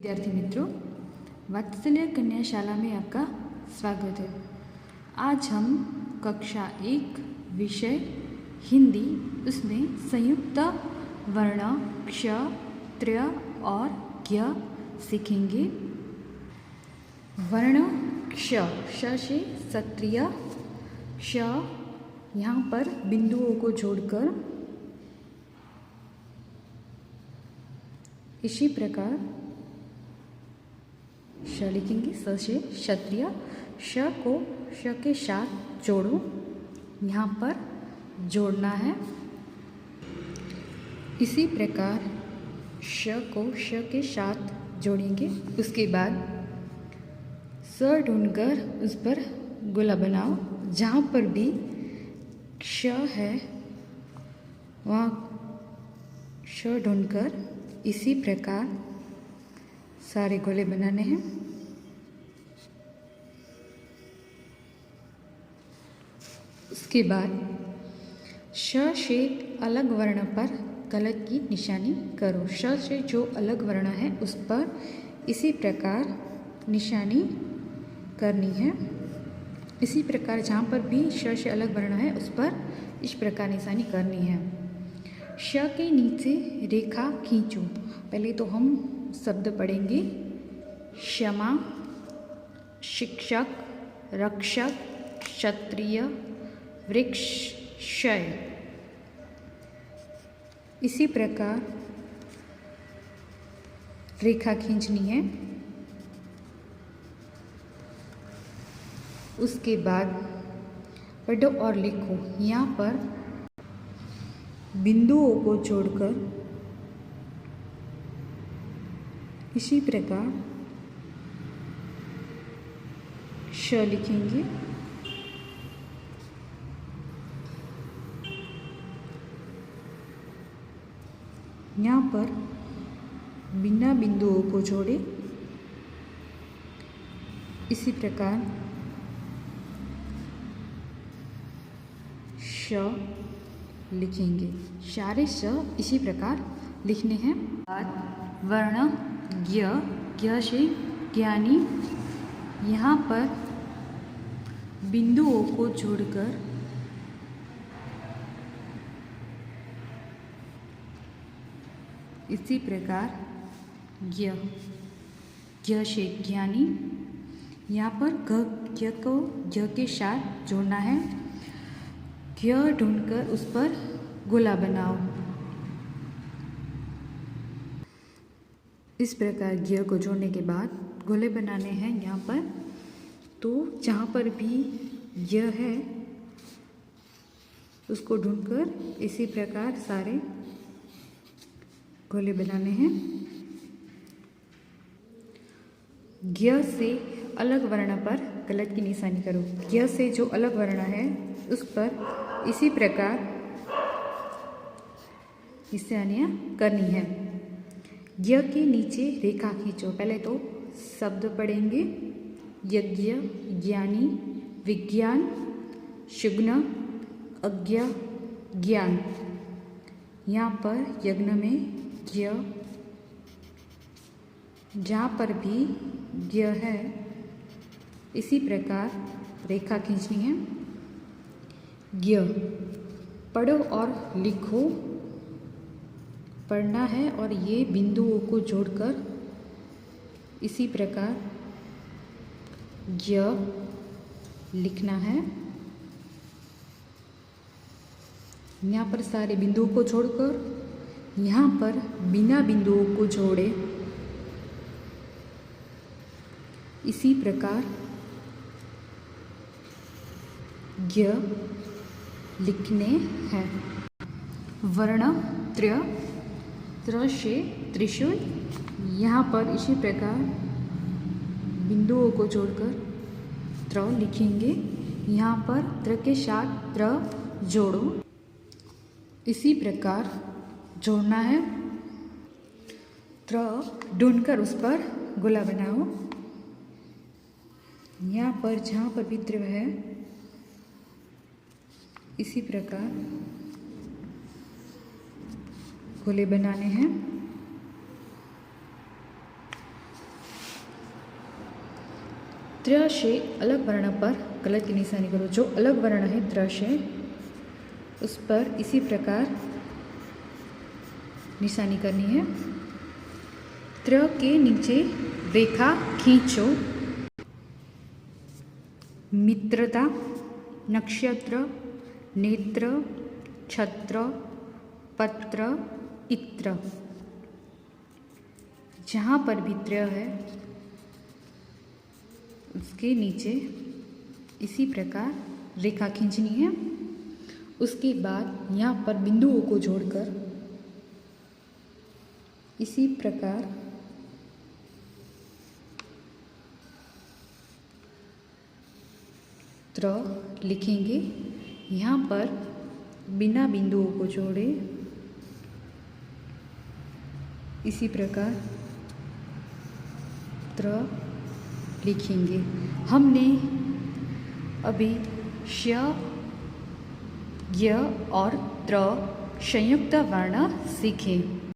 विद्यार्थी मित्रों, वात्सल्य कन्या शाला में आपका स्वागत है। आज हम कक्षा 1 विषय हिंदी उसमें संयुक्त वर्ण क्ष, त्र और ज्ञ सीखेंगे। वर्ण क्ष, श से क्षत्रिय, क्ष यहाँ पर बिंदुओं को जोड़कर इसी प्रकार श लिखेंगे। स से क्षत्रिय, श को श के साथ जोड़ो, यहाँ पर जोड़ना है। इसी प्रकार श को श के साथ जोड़ेंगे। उसके बाद स ढूंढकर उस पर गोला बनाओ। जहाँ पर भी क्ष है वहाँ श ढूंढकर इसी प्रकार सारे गोले बनाने हैं। उसके बाद श से अलग वर्ण पर गलत की निशानी करो। श से जो अलग वर्ण है उस पर इसी प्रकार निशानी करनी है। इसी प्रकार जहाँ पर भी श से अलग वर्ण है उस पर इस प्रकार निशानी करनी है। श के नीचे रेखा खींचो। पहले तो हम शब्द पढ़ेंगे। क्षमा, शिक्षक, रक्षक, क्षत्रिय, वृक्ष, क्षय। इसी प्रकार रेखा खींचनी है। उसके बाद पढ़ो और लिखो। यहाँ पर बिंदुओं को जोड़कर इसी प्रकार श लिखेंगे। यहाँ पर बिना बिंदुओं को जोड़े इसी प्रकार श लिखेंगे। सारे श इसी प्रकार लिखने हैं। बाद वर्ण ज्ञ, ज्ञ से ज्ञानी। यहाँ पर बिंदुओं को जोड़कर इसी प्रकार ज्ञ, ज्ञ से ज्ञानी। यहाँ पर ज्ञ को ज्ञ के साथ जोड़ना है। ज्ञ ढूंढकर उस पर गोला बनाओ। इस प्रकार ज्ञ को जोड़ने के बाद गोले बनाने हैं। यहाँ पर तो जहाँ पर भी ज्ञ है उसको ढूंढकर इसी प्रकार सारे गोले बनाने हैं। ज्ञ से अलग वर्ण पर गलत की निशानी करो। ज्ञ से जो अलग वर्ण है उस पर इसी प्रकार निशानियाँ करनी है। ज्ञ के नीचे रेखा खींचो। पहले तो शब्द पढ़ेंगे। यज्ञ, ज्ञानी, विज्ञान, सुग्न, अज्ञ, ज्ञान। यहाँ पर यज्ञ में ज्ञ, जहाँ पर भी ज्ञ है इसी प्रकार रेखा खींचनी है। ज्ञ पढ़ो और लिखो। पढ़ना है और ये बिंदुओं को जोड़कर इसी प्रकार ज्ञ लिखना है। यहाँ पर सारे बिंदुओं को छोड़कर यहाँ पर बिना बिंदुओं को जोड़े इसी प्रकार ज्ञ लिखने हैं। वर्ण त्र, त्र से त्रिशूल। यहाँ पर इसी प्रकार बिंदुओं को जोड़कर त्र लिखेंगे। यहाँ पर त्र के साथ त्र जोड़ो। इसी प्रकार जोड़ना है। त्र ढूंढकर उस पर गोला बनाओ। यहाँ पर जहाँ पर भी त्र है इसी प्रकार गोले बनाने हैं। त्र से अलग वर्ण पर गलत की निशानी करो। जो अलग वर्ण है त्र से उस पर इसी प्रकार निशानी करनी है। त्र के नीचे रेखा खींचो। मित्रता, नक्षत्र, नेत्र, छत्र, पत्र, इत्र, जहाँ पर भी त्र है उसके नीचे इसी प्रकार रेखा खींचनी है। उसके बाद यहाँ पर बिंदुओं को जोड़कर इसी प्रकार त्र लिखेंगे। यहाँ पर बिना बिंदुओं को जोड़े इसी प्रकार त्र लिखेंगे। हमने अभी श, य और त्र संयुक्त वर्ण सीखे।